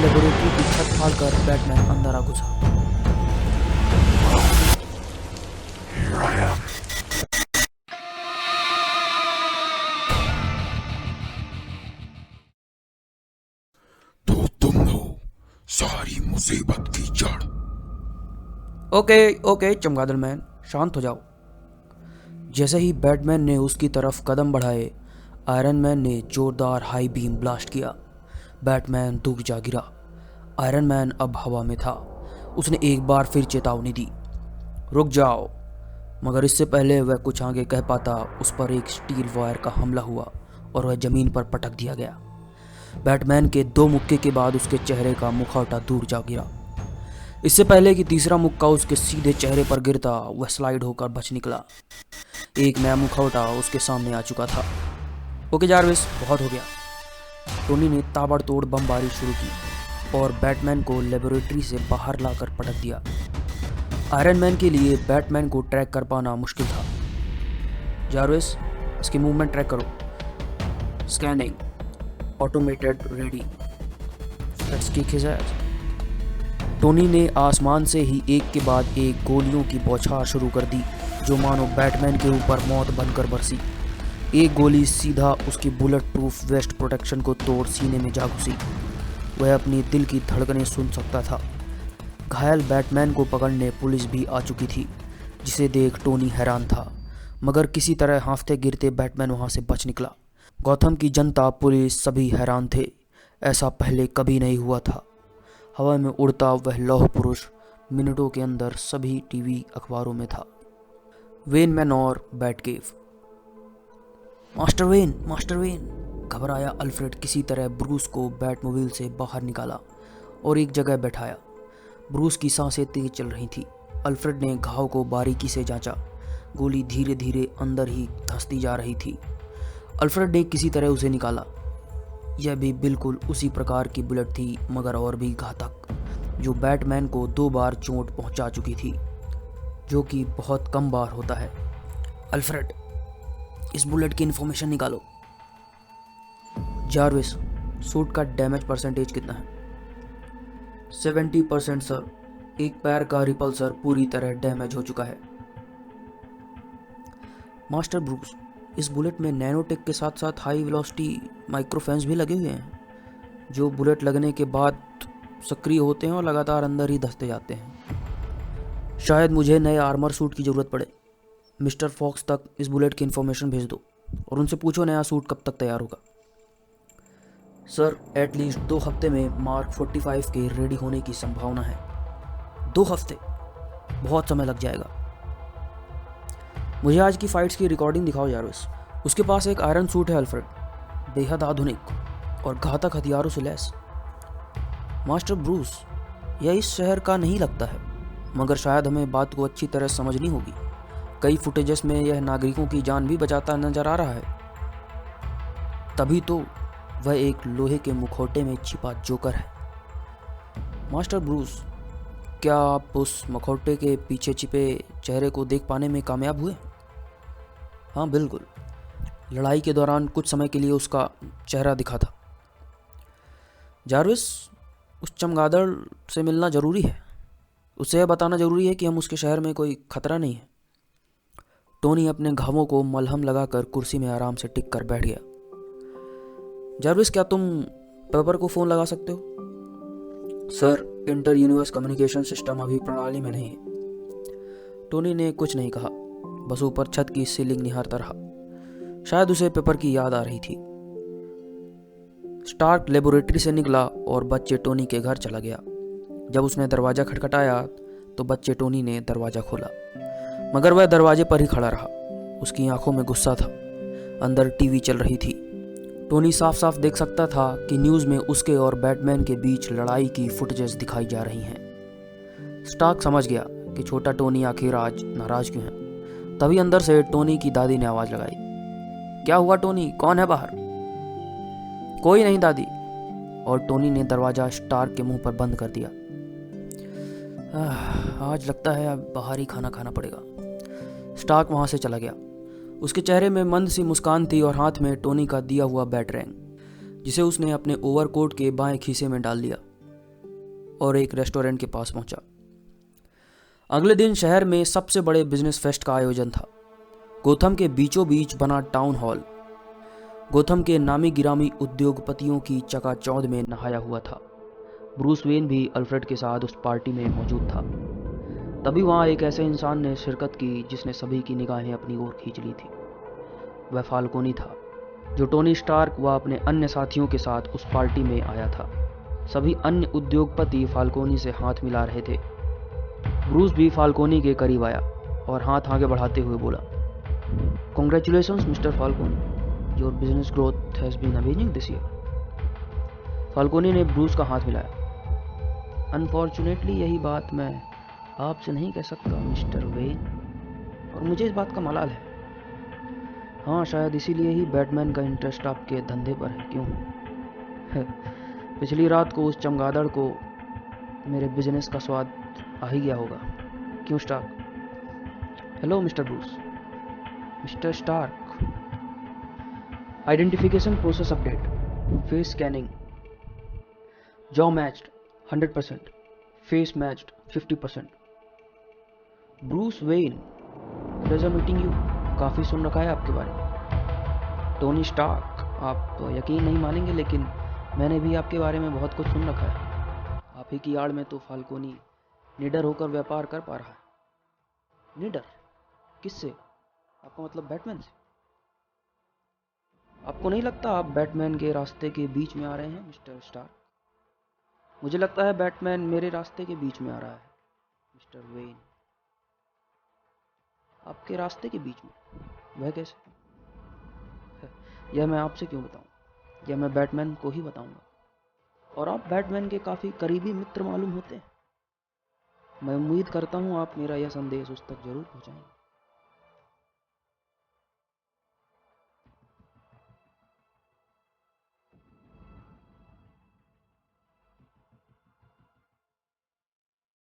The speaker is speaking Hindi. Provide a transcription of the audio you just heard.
लेबोरेटरी की छत फाड़कर बैटमैन अंदर आ घुसा। तो तुम हो सारी मुसीबत की जड़। ओके ओके चमगादड़ मैन, शांत हो जाओ। जैसे ही बैटमैन ने उसकी तरफ कदम बढ़ाए, आयरन मैन ने जोरदार हाई बीम ब्लास्ट किया। बैटमैन दुख जा गिरा। आयरन मैन अब हवा में था। उसने एक बार फिर चेतावनी दी, रुक जाओ। मगर इससे पहले वह कुछ आगे कह पाता, उस पर एक स्टील वायर का हमला हुआ और वह जमीन पर पटक दिया गया। बैटमैन के 2 मुक्के के बाद उसके चेहरे का मुखौटा दूर जा गिरा। इससे पहले कि तीसरा मुक्का उसके सीधे चेहरे पर गिरता, वह स्लाइड होकर बच निकला। एक नया मुखौटा उसके सामने आ चुका था। ओके जारविस, बहुत हो गया। टोनी ने ताबड़तोड़ बमबारी शुरू की और बैटमैन को लेबोरेटरी से बाहर लाकर पटक दिया। आयरन मैन के लिए बैटमैन को ट्रैक कर पाना मुश्किल था। जारविस, इसकी मूवमेंट ट्रैक करो। Scanning, automated, ready. Let's kick his ass. Tony ने आसमान से ही एक के बाद एक गोलियों की बौछार शुरू कर दी, जो मानो बैटमैन के ऊपर मौत बनकर बरसी। एक गोली सीधा उसकी बुलेट प्रूफ वेस्ट प्रोटेक्शन को तोड़ सीने में जा घुसी। वह अपनी दिल की धड़कनें सुन सकता था। घायल बैटमैन को पकड़ने पुलिस भी आ चुकी थी, जिसे देख टोनी हैरान था। मगर किसी तरह हाँफते गिरते बैटमैन वहां से बच निकला। गौथम की जनता, पुलिस, सभी हैरान थे। ऐसा पहले कभी नहीं हुआ था। हवा में उड़ता वह लौह पुरुष मिनटों के अंदर सभी टीवी अखबारों में था। Wayne Manor, Batcave. Master Wayne, master Wayne. घबराया अल्फ्रेड किसी तरह ब्रूस को बैटमोबाइल से बाहर निकाला और एक जगह बैठाया। ब्रूस की सांसें तेज चल रही थी। अल्फ्रेड ने घाव को बारीकी से जांचा। गोली धीरे धीरे अंदर ही धंसती जा रही थी। अल्फ्रेड ने किसी तरह उसे निकाला। यह भी बिल्कुल उसी प्रकार की बुलेट थी, मगर और भी घातक, जो बैटमैन को 2 बार चोट पहुंचा चुकी थी, जो कि बहुत कम बार होता है। अल्फ्रेड, इस बुलेट की इंफॉर्मेशन निकालो। जारविस, सूट का डैमेज परसेंटेज कितना है? 70% सर। एक पैर का रिपल्सर पूरी तरह डैमेज हो चुका है। मास्टर ब्रूस, इस बुलेट में नैनोटेक के साथ साथ हाई वेलोसिटी माइक्रोफैंस भी लगे हुए हैं, जो बुलेट लगने के बाद सक्रिय होते हैं और लगातार अंदर ही धंसते जाते हैं। शायद मुझे नए आर्मर सूट की ज़रूरत पड़े। मिस्टर फॉक्स तक इस बुलेट की इन्फॉर्मेशन भेज दो और उनसे पूछो नया सूट कब तक तैयार होगा। सर, एटलीस्ट 2 हफ्ते में मार्क 45 के रेडी होने की संभावना है। 2 हफ्ते? बहुत समय लग जाएगा। मुझे आज की फाइट्स की रिकॉर्डिंग दिखाओ जारविस। उसके पास एक आयरन सूट है अल्फ्रेड, बेहद आधुनिक और घातक हथियारों से लैस। मास्टर ब्रूस, यह इस शहर का नहीं लगता है, मगर शायद हमें बात को अच्छी तरह समझनी होगी। कई फुटेजेस में यह नागरिकों की जान भी बचाता नजर आ रहा है। तभी तो वह एक लोहे के मुखौटे में छिपा जोकर है। मास्टर ब्रूस, क्या आप उस मुखौटे के पीछे छिपे चेहरे को देख पाने में कामयाब हुए? हाँ बिल्कुल। लड़ाई के दौरान कुछ समय के लिए उसका चेहरा दिखा था। जारविस, उस चमगादड़ से मिलना जरूरी है। उसे यह बताना जरूरी है कि हम उसके शहर में कोई खतरा नहीं है। टोनी अपने घावों को मलहम लगाकर कुर्सी में आराम से टिक कर बैठ गया। जारविस, क्या तुम पेपर को फ़ोन लगा सकते हो? Sir, inter universe communication system अभी प्रणाली में नहीं है। टोनी ने कुछ नहीं कहा, बस ऊपर छत की सीलिंग निहारता रहा। शायद उसे पेपर की याद आ रही थी। स्टार्क लेबोरेटरी से निकला और बच्चे टोनी के घर चला गया। जब उसने दरवाज़ा खटखटाया तो बच्चे टोनी ने दरवाज़ा खोला, मगर वह दरवाजे पर ही खड़ा रहा। उसकी आंखों में गुस्सा था। अंदर टीवी चल रही थी। टोनी साफ साफ देख सकता था कि न्यूज़ में उसके और बैटमैन के बीच लड़ाई की फुटेजेस दिखाई जा रही हैं। स्टार्क समझ गया कि छोटा टोनी आखिर आज नाराज क्यों है। तभी अंदर से टोनी की दादी ने आवाज़ लगाई, क्या हुआ टोनी, कौन है बाहर? कोई नहीं दादी। और टोनी ने दरवाज़ा स्टार्क के मुंह पर बंद कर दिया। आज लगता है अब बाहर ही खाना खाना पड़ेगा। स्टार्क वहाँ से चला गया। उसके चेहरे में मंद सी मुस्कान थी और हाथ में टोनी का दिया हुआ बैटरैंग, जिसे उसने अपने ओवरकोट के बाएं खीसे में डाल दिया। और एक रेस्टोरेंट के पास पहुंचा। अगले दिन शहर में सबसे बड़े बिजनेस फेस्ट का आयोजन था। गोथम के बीचों बीच बना टाउन हॉल गोथम के नामी गिरामी उद्योगपतियों की चकाचौंध में नहाया हुआ था। ब्रूस वेन भी अल्फ्रेड के साथ उस पार्टी में मौजूद था। तभी वहाँ एक ऐसे इंसान ने शिरकत की जिसने सभी की निगाहें अपनी ओर खींच ली थी। वह फाल्कोनी था, जो टोनी स्टार्क व अपने अन्य साथियों के साथ उस पार्टी में आया था। सभी अन्य उद्योगपति फाल्कोनी से हाथ मिला रहे थे। ब्रूस भी फाल्कोनी के करीब आया और हाथ आगे बढ़ाते हुए बोला, "Congratulations, mister Falconi. Your business growth has been amazing this year." Falconi ने ब्रूस का हाथ मिलाया। "अनफॉर्चुनेटली यही बात मैं आपसे नहीं कह सकता, मिस्टर वेन, और मुझे इस बात का मलाल है। हाँ, शायद इसीलिए ही बैटमैन का इंटरेस्ट आपके धंधे पर है, क्यों? पिछली रात को उस चमगादड़ को मेरे बिजनेस का स्वाद आ ही गया होगा, क्यों Stark?" "Hello mister Bruce." "Mister Stark, identification process update, face scanning, jaw matched 100%, face matched 50%। Bruce Wayne, pleasure meeting you. काफ़ी सुन रखा है आपके बारे में। टोनी स्टार्क, आप यकीन नहीं मानेंगे लेकिन मैंने भी आपके बारे में बहुत कुछ सुन रखा है। आप ही की आड़ में तो फाल्कोनी निडर होकर व्यापार कर पा रहा है।" "निडर? किससे? आपका मतलब बैटमैन से? आपको नहीं लगता आप बैटमैन के रास्ते के बीच में आ रहे हैं, मिस्टर स्टार्क?" "मुझे लगता है बैटमैन मेरे रास्ते के बीच में आ रहा है, मिस्टर वेन।" "आपके रास्ते के बीच में? वह कैसे?" "यह मैं आपसे क्यों बताऊं? यह मैं बैटमैन को ही बताऊंगा। और आप बैटमैन के काफ़ी करीबी मित्र मालूम होते हैं। मैं उम्मीद करता हूं आप मेरा यह संदेश उस तक जरूर पहुंचाएंगे।"